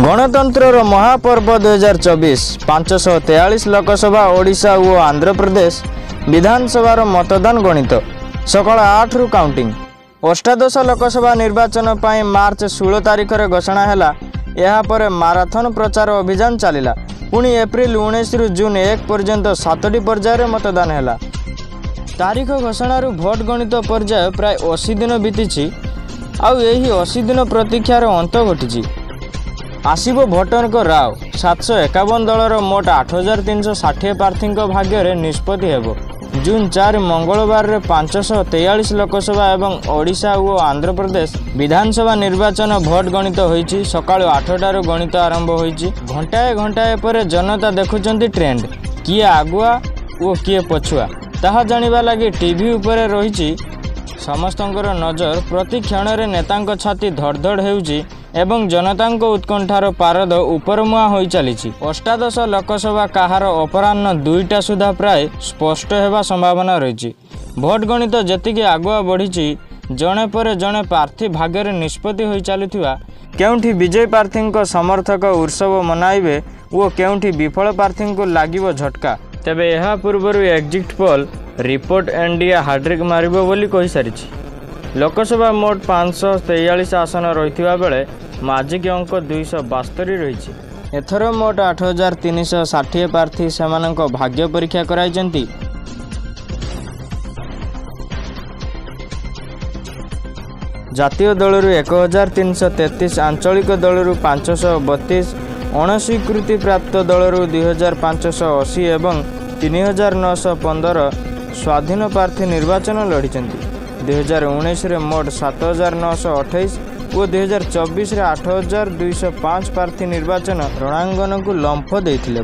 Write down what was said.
गणतंत्र महापर्व 2024 543 लोकसभा ओडिशा और आंध्र प्रदेश विधानसभा मतदान गणित सकाल 8 रु काउंटिंग। अष्टादश लोकसभा निर्वाचन पर मार्च 16 तारिख रे घोषणा हैला। यापर माराथन प्रचार अभियान चलिला। पुणी एप्रिल 19 रु जून 1 पर्यंत 7टी पर्यायर मतदान हैला। तारीख घोषणार भोट गणित पर्याय प्राय 80 दिन बीती आउ यही 80 दिन प्रतीक्षार अंत घटी। आसब भोटर को राव 751 दलर मोट 8360 प्रार्थी भाग्य निष्पत्ति हेबो। जून 4 मंगलवार 543 लोकसभा एवं ओडिशा और आंध्र प्रदेश विधानसभा निर्वाचन भोट गणित होईची। सकाळ 8टार गणित आरंभ होईची। घंटाए घंटाए पर जनता देखुचंती ट्रेंड किए आगुआ और किए पछुआ ताहा जानिबा लागि टीवी उपरे रहिची समस्तंकर नजर। प्रति क्षण रे नेतांक छाती धड़धड़ हेउची एवं जनतांक उत्कंठार पारद उपरमुआ होई चलीची। अष्टादश लोकसभा कहार अपराह्न 2टा सुधा प्राय स्पष्ट हेबा संभावना रही। भोट गणित जेतिकी आगुआ बढ़ी जणे पर जणे प्रार्थी भाग्य निष्पत्ति होई चलुथिबा केउठी विजय प्रार्थी समर्थक उत्सव मनाइबे और केउठी विफल प्रार्थी को लागिबो झटका। तेबे यह पूर्व एग्जिट पोल रिपोर्ट इंडिया हाड्रिक मारिबो बोली कहि सारिछि। लोकसभा मोट 543 आसन रही बेले माजिक अंक 272 रही। एथर मोट 8360 प्रार्थी सेमानक भाग्य परीक्षा कराइछन्ति। जातीय दलरू 1333, आंचलिक दलरू 532, अणस्वीकृति प्राप्त दलरू 2580 एवं 3915 स्वाधीन प्रार्थी निर्वाचन लड़िछन्ति। 2019 रे मोट 7928 और 2024 रे 8205 प्रार्थी निर्वाचन रणांगन को लंफ देथिले।